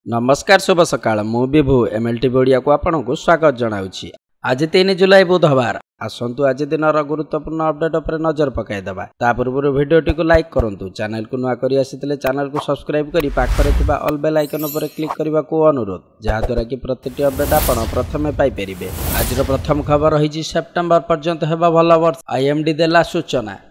नमस्कार शुभ सकाळ मु विभु एमएलटीवी ओडिया को आपन को स्वागत जनाउछि। आज 3 जुलाई बुधवार आसंतु आज दिनर गुरुत्वपूर्ण अपडेट पर नजर पकाई दबा। ता पूर्व वीडियोटी को लाइक करंतु, चैनल को नुआ करी आसितले चैनल को सब्सक्राइब करी पाखरे थिबा ऑल बेल आइकन पर क्लिक करबा को अनुरोध, जहा द्वारा कि प्रतिटी अपडेट आपन प्रथमे पाई परिबे। आजर प्रथम खबर रहिछि सेप्टेम्बर पर्यंत हेबा भल वर्षा। आईएमडी देला सूचना।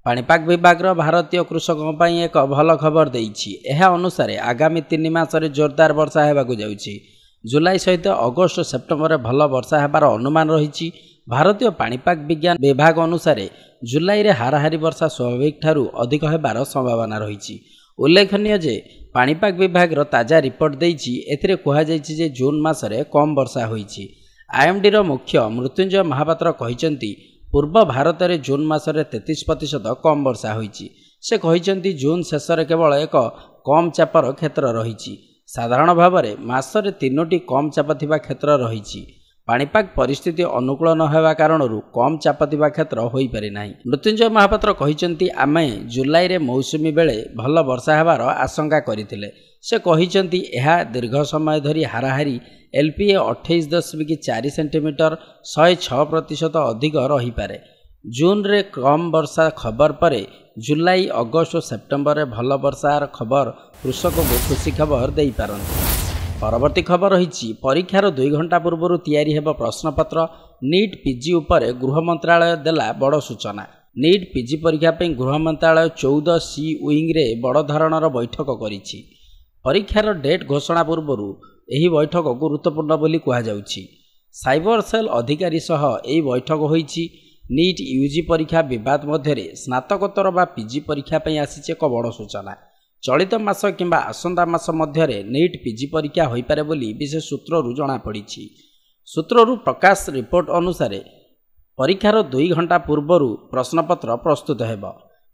पाणीपाग विभाग भारतीय कृषकों पर एक भल खबर देइछि। एहा अनुसार आगामी 3 मासरे जोरदार वर्षा हेबाकु जाउछि। जुलाई सहित अगस्त सेप्टेम्बर भल वर्षा हेबार अनुमान रहिछि। भारतीय पाणीपाग विज्ञान विभाग अनुसार जुलाई रे हाराहारी वर्षा स्वाभाविक ठारू अधिक हेबार संभावना रहिछि। उल्लेखनीय जे पाणीपाग विभाग ताजा रिपोर्ट देइछि। एथिरे कुहा जाइछि जे जून मासरे कम वर्षा होइछि। आईएमडी रो मुख्य मृत्युंजय महापात्र कहिसंती पूर्व भारत में जून मासरे 33% कम वर्षा होइछि। से कहिसंती जून शेष में केवल एक कम चापर क्षेत्र रहिछि। साधारण भाव में मासरे 3टी कम चाप थिबा क्षेत्र रहिछि। पाणीपाग परिस्थिति अनुकूल न हेबा कारणरू कम चाप थिबा क्षेत्र होई पारि नाही। मृत्युंजय महापात्र कहिसंती आमे जुलाई रे मौसुमी बेले भल वर्षा हेबार आशंका करिथिले। से कहिसंती एहा दीर्घ समय धरी हाराहारी एलपीए 28.4 सेंटीमीटर 106% अधिक रही पारे। जून रे कम वर्षा खबर पर जुलाई अगस्त और सेप्टेम्बर रे भल वर्षार खबर कृषक को खुशी खबर दे पारंती। परवर्ती खबर रही परीक्षार 2 घंटा पूर्व तैयारी हेब प्रश्नपत्र। नीट पीजी उपर गृह मंत्रालय देला बड़ सूचना। नीट पीजी परीक्षा पे गृह मंत्रालय 14 सी विंग रे बड़ धरणर बैठक करिछि। परीक्षार डेट घोषणा पूर्व एही बैठक गुरुत्वपूर्ण बोली कहा जाउछि। साइबर सेल अधिकारी सह एही बैठक होइछि। नीट यूजी परीक्षा विवाद मध्य स्नातकोत्तर बा पीजी परीक्षा पे आसीछि एक बड़ सूचना। चलित मास किंबा आसंता मास मध्य नीट पीजी परीक्षा होई पारे बोली विशेष सूत्ररू जना पड़िछि। सूत्ररू प्रकाश रिपोर्ट अनुसार परीक्षार 2 घंटा पूर्व प्रश्नपत्र प्रस्तुत हेब।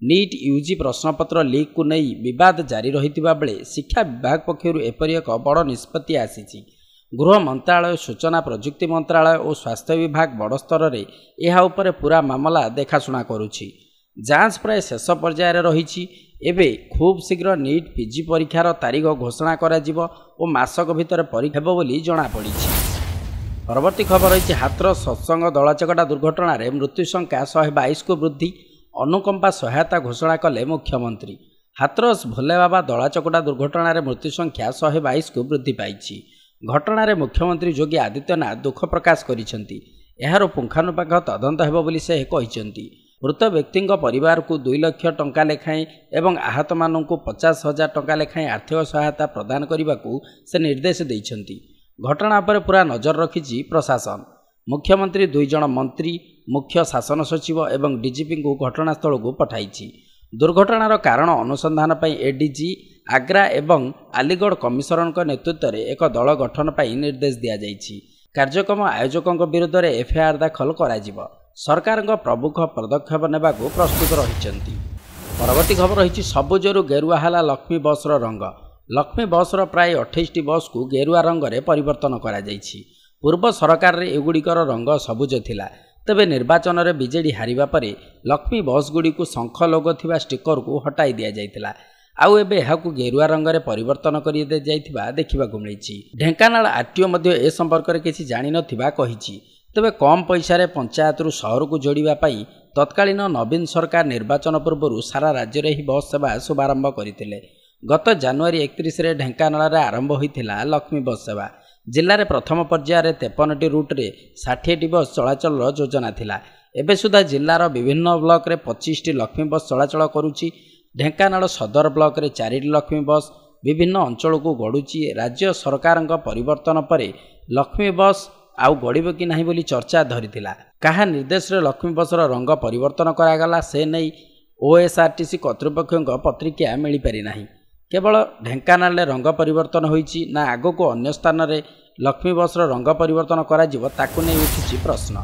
नीट यूजी प्रश्नपत्र लीक को नहीं विवाद जारी रहितिबा बेले शिक्षा विभाग पक्षरु एपरि एक बड़ निष्पत्ति आसीछि। गृह मंत्रालय, सूचना प्रजुक्ति मंत्रालय और स्वास्थ्य विभाग बड़ स्तर में यह उपर पूरा मामला देखाशुना करुछि। जांच प्राय शेष पर्यायर रहिछि। एबे खूब शीघ्र नीट पीजी परीक्षार तारीख घोषणा करा जिवो और मासक भितर परीक्षा हेबो बोली जणा पड़िछि। परवर्ती खबर रही हाथरस सत्संग दलाचकटा दुर्घटना रे मृत्यु संख्या 122 को वृद्धि। अनुकंपा सहायता घोषणा कले मुख्यमंत्री। हाथरस भोले बाबा दलाचकटा दुर्घटना रे मृत्यु संख्या 122 को वृद्धि पाइछि। घटना रे मुख्यमंत्री योगी आदित्यनाथ दुख प्रकाश करिसेंती। एहार पुंखानुपुंख तदंत हेबो बोली से कहिसेंती। मृत व्यक्ति परिवार को 2 लाख टंका लेखाएं एवं आहत मानू 50,000 टंका लेखाएं आर्थिक सहायता प्रदान करने को से निर्देश देइछंती। घटना पर पूरा नजर रखिछि प्रशासन। मुख्यमंत्री 2 जण मंत्री, मुख्य शासन सचिव एवं डीजीपी को घटनास्थल को पठाइछि। दुर्घटनार कारण अनुसंधान पर एडीजी आग्रा एवं अलीगढ़ कमिशनर नेतृत्व में एक दल गठन पर निर्देश दिया जाइछि। कार्यक्रम आयोजकों विरुद्ध में एफआईआर दाखल कराजिब। सरकार प्रमुख पदक्षेप नेबा को प्रस्तुत रहिछंती। परवर्ती खबर रही सबुजरू गेरुआ हला लक्ष्मी बसर रंग। लक्ष्मी बसर प्राय 28टी बस को गेरुआ रंग में परिवर्तन करा जाइछि। पूर्व सरकार रे एगुड़िकर रंग सबुज थिला। तेबे निर्वाचन में बीजेडी हारिबा परे लक्ष्मी बस गुड़ी को शंख लोगो थिबा स्टिकर को हटाई दिया जाइतिला। आउ एबे एहाकु गेरुआ रंग में परिवर्तन करि दे जाइथिबा देखिबाकु मिलिछि। ढेंकानाल आरटीओ मध्ये ए संपर्क में किछि जानि नथिबा कहिछि। तेबे कम पैसा रे पंचायत रु शहर को जोड़िबा पई तत्कालीन नवीन सरकार निर्वाचन पूर्व सारा राज्य में ही बस सेवा शुभारंभ करथिले। गत जनवरी 31 रे ढेंकानाल रे आरंभ होइथिला लक्ष्मी बस सेवा। जिले में प्रथम पर्यायर 53टी रूट रे 60टी बस चलाचल योजना थिला। एबे सुधा जिलार विभिन्न ब्लॉक रे 25टी लक्ष्मी बस चलाचल करुछि। ढेंकानाल सदर ब्लॉक रे 4टी लक्ष्मी बस विभिन्न अंचल को गड़ुछि। राज्य सरकार परिवर्तन पर लक्ष्मी बस आउ गड़ब कि नहीं बोली चर्चा धरिथिला। कहा निर्देश रे लक्ष्मी बसर रंग परिवर्तन करागला से नहीं ओएसआरटीसी कर्तृपक्ष पत्रिका मिल पारि नाही। केवल ढेंकानाल रंग परिवर्तन होइछि ना आगो को अन्य स्थान रे लक्ष्मी बसर रंग परिवर्तन करा जिवो ताकु नै उठिछि प्रश्न।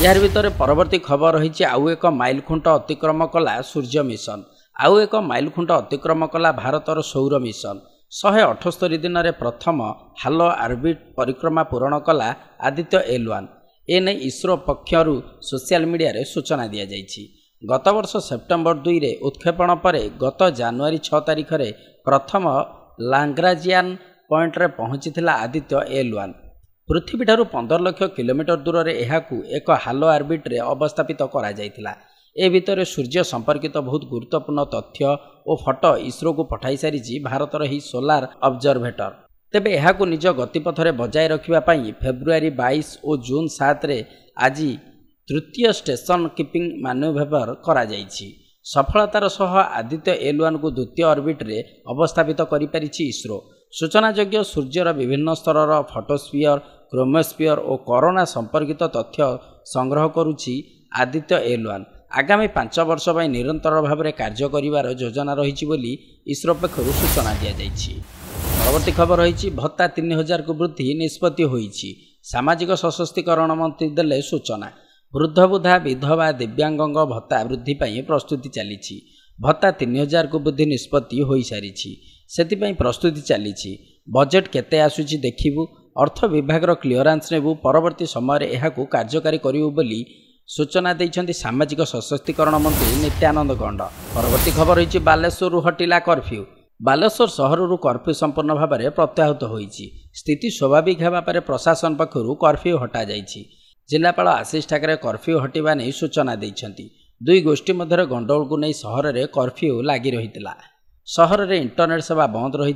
यार भीतर परवर्ती खबर रही आउ एक माइल खुंट अतिक्रम कला सूर्य मिशन। आउ एक माइल खुंट अतिक्रम कला भारतर सौर मिशन। 178 दिन रे प्रथम हालो आर्बिट परिक्रमा पूरण कला आदित्य L1। एने इसरो पक्षरु सोशल मीडिया रे सूचना दिया जाइछि। गत वर्ष सेप्टेम्बर 2 रे उत्क्षेपण पर गत जनवरी 6 तारिख रे प्रथम लाग्रांजियान पॉइंट रे पहुंचीथिला आदित्य L1। पृथ्वीठारु 15 लाख किलोमीटर दूर रे एहाकू एक हालो ऑर्बिट रे अवस्थापित करा जायथिला। ए भितर सूर्य संपर्कित बहुत गुरुत्वपूर्ण तथ्य और फोटो इसरो को पठाई सारी भारतर ही सोलार ऑब्जर्वेटर। तेबे एहाकू निज गतिपथ रे बजाय रखिबा पई फेब्रुआरी 22 और जून 7 रे आज तृतीय स्टेशन कीपिंग मैन्युवर करा जायछि। सफलतार सह आदित्य L1 को द्वितीय ऑर्बिट रे अवस्थापित करि परिछि इसरो। सूचनायोग्य सूर्यर विभिन्न स्तरर फोटोस्फियर, क्रोमोस्फियर और कोरोना संपर्कित तथ्य संग्रह करुछि आदित्य L1। आगामी 5 वर्ष पर निरंतर भाव में कार्य करिवार योजना रही बोली इसरो पक्षर सूचना दि जाइछि। परवर्ती खबर रही भत्ता 3000 को वृद्धि निष्पत्ति होइछि। सामाजिक सशक्तिकरण मंत्री देले सूचना। वृद्ध बुधा विधवा दिव्यांग भत्ता वृद्धि पाई प्रस्तुति चली। भत्ता 3000 को वृद्धि निष्पत्ति हो सारी से प्रस्तुति चली। बजेट केते आसुची देखिबु, अर्थ विभाग क्लियरांस नेबु, परवर्ती समय यह कार्यकारी करिबु बोली सूचना देइछन्ति सामाजिक सशक्तिकरण मंत्री नित्यानंद गंड। परवर्ती खबर रही बालेश्वर हटिला कर्फ्यू। बालेश्वर सहर कर्फ्यू संपूर्ण भाव में प्रत्याहृत होइछि। स्थिति स्वाभाविक हेबा परे प्रशासन पक्षरु कर्फ्यू हटा जाइछि। जिलापाल आशीष ठाकरे कर्फ्यू हटिबा नै सूचना देइछन्ति। दुई गोष्ठी मध्य गंडगोल को नहीं सहर में कर्फ्यू लगी रही। सहर में इंटरनेट सेवा बंद रही।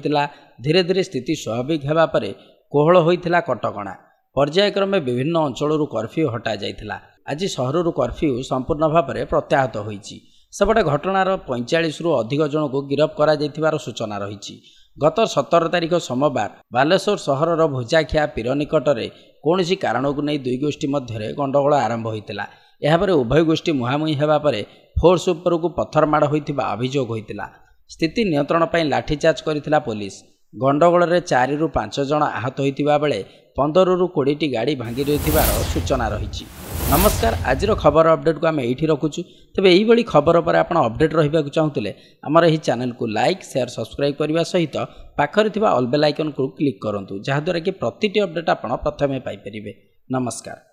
धीरे धीरे स्थिति स्वाभाविक हेबा परे कोहल होइथिला कटकणा। पर्यायक्रमे विभिन्न अंचल कर्फ्यू हटा जाइथिला। आज सहर कर्फ्यू संपूर्ण भाव में प्रत्याहृत होइछि। सेपटे घटनार 45 रु अधिक जन को गिरफ्त करा जाइथिबार सूचना रही। गत 17 तारिख सोमवार बालेश्वर सहर भोजाखिया पीर निकट में कौन कारण को नहीं दुई गोष्ठी मध्य गंडगोल आरंभ होता। यापर उभय गोष्ठी मुहांमुही हेबा परे फोर्स उपर को पत्थर माड़ होइथिबा अभियोग होइतिला। स्थिति नियंत्रण पर लाठीचार्ज करिथिला पुलिस। गंडगोल में 4 रु 5 जन आहत होइथिबा बेले 15 रु 20 गाड़ी भांगी रहिथिबार सूचना रही। नमस्कार, आज खबर अपडेट को आम ये रखुचु। तेबे यही बड़ी खबर पर आप अपडेट रहा चाहूले आमर यह चैनल को लाइक शेयर सब्सक्राइब करने सहित पाखरे थिबा ऑल बेल आइकन को क्लिक करूँ, जहाँद्वारा कि प्रतिटी अपडेट आप प्रथमे पाइपर। नमस्कार।